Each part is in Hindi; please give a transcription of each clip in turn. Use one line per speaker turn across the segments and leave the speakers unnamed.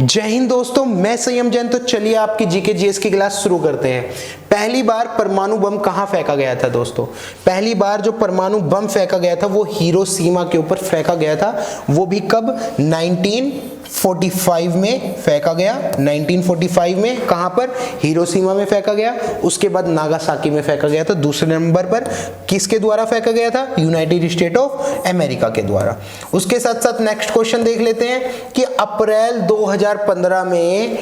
जय हिंद दोस्तों, मैं संयम जैन। तो चलिए आपकी जीके जीएस की क्लास शुरू करते हैं। पहली बार परमाणु बम कहाँ फेंका गया था दोस्तों? पहली बार जो परमाणु बम फेंका गया था वो हिरोशिमा के ऊपर फेंका गया था। वो भी कब? 1945 में फेंका गया। 1945 में कहां पर? हिरोशिमा में फेंका गया। उसके बाद नागासाकी में फेंका गया था। दूसरे नंबर पर किसके द्वारा फेंका गया था? यूनाइटेड स्टेट ऑफ अमेरिका के द्वारा। उसके साथ साथ नेक्स्ट क्वेश्चन देख लेते हैं कि अप्रैल 2015 में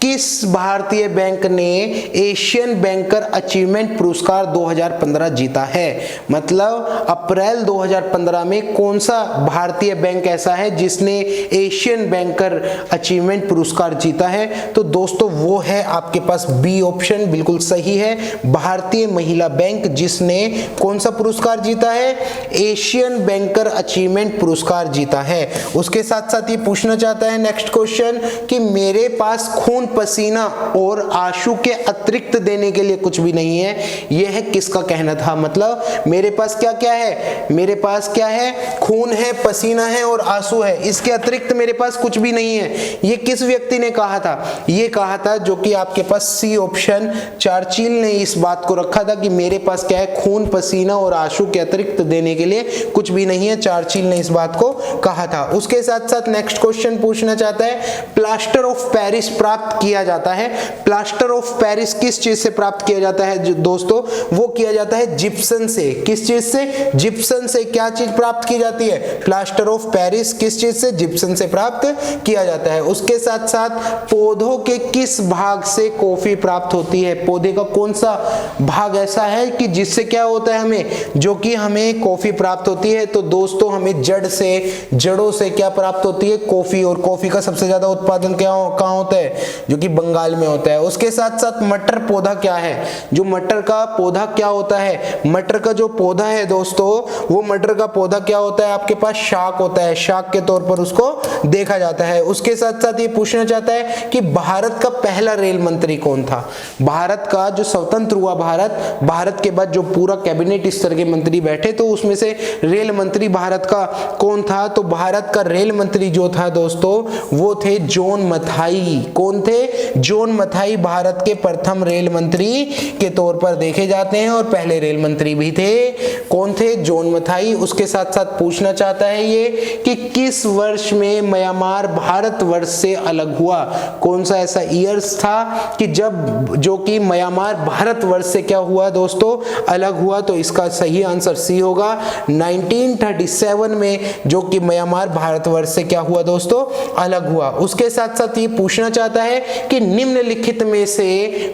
किस भारतीय बैंक ने एशियन बैंकर अचीवमेंट पुरस्कार 2015 जीता है? मतलब अप्रैल 2015 में कौन सा भारतीय बैंक ऐसा है जिसने एशियन बैंकर अचीवमेंट पुरस्कार जीता है? तो दोस्तों वो है आपके पास बी ऑप्शन, बिल्कुल सही है। भारतीय महिला बैंक जिसने कौन सा पुरस्कार जीता है? एशियन बैंकर अचीवमेंट पुरस्कार जीता है। उसके साथ साथ ये पूछना चाहता है नेक्स्ट क्वेश्चन कि मेरे पास खून पसीना और आंसू के अतिरिक्त देने के लिए कुछ भी नहीं है, यह किसका कहना था? मतलब मेरे पास क्या क्या है? मेरे पास क्या है? खून है, पसीना है और आंसू है, इसके अतिरिक्त मेरे पास कुछ भी नहीं है। ये किस व्यक्ति ने कहा था? ये कहा था जो कि आपके पास सी ऑप्शन, चर्चिल ने इस बात को रखा था कि मेरे पास क्या है? खून पसीना और आंसू के अतिरिक्त देने के लिए कुछ भी नहीं है। चर्चिल ने इस बात को कहा था। उसके साथ साथ नेक्स्ट क्वेश्चन पूछना चाहता है, प्लास्टर ऑफ पेरिस प्राप्त किया जाता है। प्लास्टर ऑफ पेरिस किस चीज से प्राप्त किया जाता है दोस्तों? वो किया जाता है जिप्सन से। किस चीज से? जिप्सन से। क्या चीज प्राप्त की जाती है? प्लास्टर ऑफ पेरिस किस चीज से? जिप्सन से प्राप्त किया जाता है। उसके साथ साथ पौधों के किस भाग से कॉफी प्राप्त होती है? पौधे का कौन सा भाग ऐसा है कि जिससे क्या होता है हमें, जो कि हमें कॉफी प्राप्त होती है? तो दोस्तों हमें जड़ से, जड़ों से क्या प्राप्त होती है? कॉफी। और कॉफी का सबसे ज्यादा उत्पादन कहाँ होता है? जो कि बंगाल में होता है। उसके साथ साथ मटर पौधा क्या है? जो मटर का पौधा क्या होता है? मटर का जो पौधा है दोस्तों, वो मटर का पौधा क्या होता है? आपके पास शाक होता है। शाक के तौर पर उसको देखा जाता है। उसके साथ साथ ये पूछना चाहता है कि भारत का पहला रेल मंत्री कौन था? भारत का जो स्वतंत्र हुआ भारत के बाद जो पूरा कैबिनेट स्तर के मंत्री बैठे, तो उसमें से रेल मंत्री भारत का कौन था? तो भारत का रेल मंत्री जो था दोस्तों वो थे जॉन मथाई। कौन थे? जॉन मथाई भारत के प्रथम रेल मंत्री के तौर पर देखे जाते हैं और पहले रेल मंत्री भी थे। कौन थे? जॉन मथाई। उसके साथ साथ पूछना चाहता है ये कि किस वर्ष में म्यांमार भारतवर्ष से अलग हुआ? कौन सा ऐसा ईयर्स था कि जब जो कि म्यांमार भारतवर्ष से क्या हुआ दोस्तों? अलग हुआ। तो इसका सही आंसर सी होगा। 1937 में जो कि म्यांमार भारतवर्ष से क्या हुआ दोस्तों? अलग हुआ। उसके साथ साथ ये पूछना चाहता है कि निम्नलिखित में से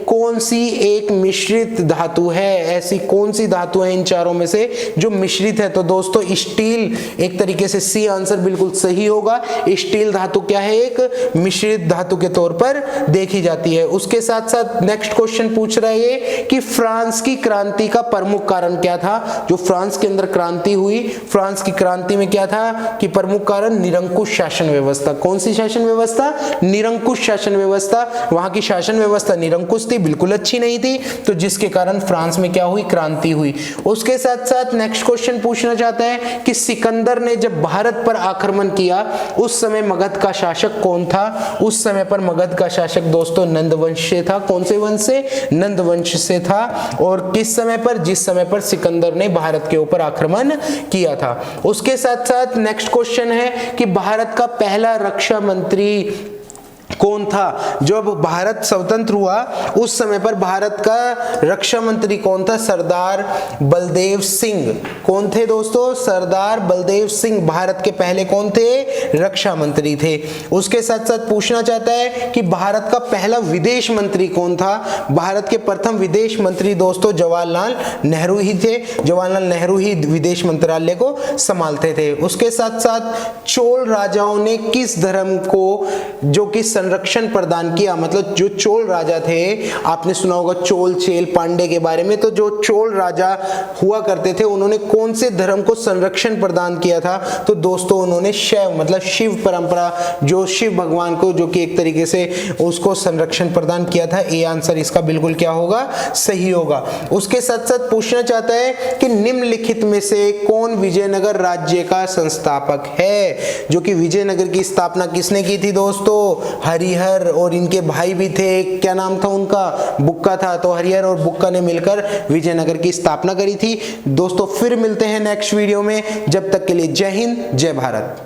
कौन सी एक मिश्रित धातु है? ऐसी कौन सी धातु है इन चारों में से जो मिश्रित है? तो दोस्तों स्टील एक तरीके से सी आंसर बिल्कुल सही होगा। स्टील धातु क्या है? एक मिश्रित धातु के तौर पर देखी जाती है। उसके साथ साथ नेक्स्ट क्वेश्चन पूछ रहा है कि फ्रांस की क्रांति का प्रमुख कारण क्या था? जो फ्रांस के अंदर क्रांति हुई, फ्रांस की क्रांति में क्या था कि प्रमुख कारण? निरंकुश शासन व्यवस्था। कौन सी शासन व्यवस्था? निरंकुश शासन व्यवस्था। वहां की शासन व्यवस्था निरंकुश थी, बिल्कुल अच्छी नहीं थी, तो जिसके कारण फ्रांस में क्या हुई? क्रांति हुई। उसके साथ साथ नेक्स्ट क्वेश्चन पूछना चाहता है कि सिकंदर ने जब भारत पर आक्रमण किया उस समय मगध का शासक कौन था? उस समय पर मगध का शासक दोस्तों नंद वंश से था। कौन से वंश से? नंद वंश से था। और किस समय पर? जिस समय पर सिकंदर ने भारत के ऊपर आक्रमण किया था। उसके साथ साथ नेक्स्ट क्वेश्चन है कि भारत का पहला रक्षा मंत्री कौन था? जब भारत स्वतंत्र हुआ उस समय पर भारत का रक्षा मंत्री कौन था? सरदार बलदेव सिंह। कौन थे दोस्तों? सरदार बलदेव सिंह भारत के पहले कौन थे? रक्षा मंत्री थे। उसके साथ साथ पूछना चाहता है कि भारत का पहला विदेश मंत्री कौन था? भारत के प्रथम विदेश मंत्री दोस्तों जवाहरलाल नेहरू ही थे। जवाहरलाल नेहरू ही विदेश मंत्रालय को संभालते थे। उसके साथ साथ चोल राजाओं ने किस धर्म को जो कि संरक्षण प्रदान किया? मतलब जो चोल राजा थे, आपने सुना होगा चोल चेल पांडे के बारे में, तो जो चोल राजा हुआ करते थे उन्होंने कौन से धर्म को संरक्षण प्रदान किया था? तो दोस्तों उन्होंने शैव मतलब शिव परंपरा, जो शिव भगवान को जो कि एक तरीके से उसको संरक्षण प्रदान किया था। ये आंसर इसका बिल्कुल क्या होगा? सही होगा। उसके साथ साथ पूछना चाहता है कि निम्नलिखित में से कौन विजयनगर राज्य का संस्थापक है? जो कि विजयनगर की स्थापना किसने की थी दोस्तों? हरिहर और इनके भाई भी थे, क्या नाम था उनका, बुक्का था। तो हरिहर और बुक्का ने मिलकर विजयनगर की स्थापना करी थी। दोस्तों फिर मिलते हैं नेक्स्ट वीडियो में, जब तक के लिए जय हिंद जय भारत।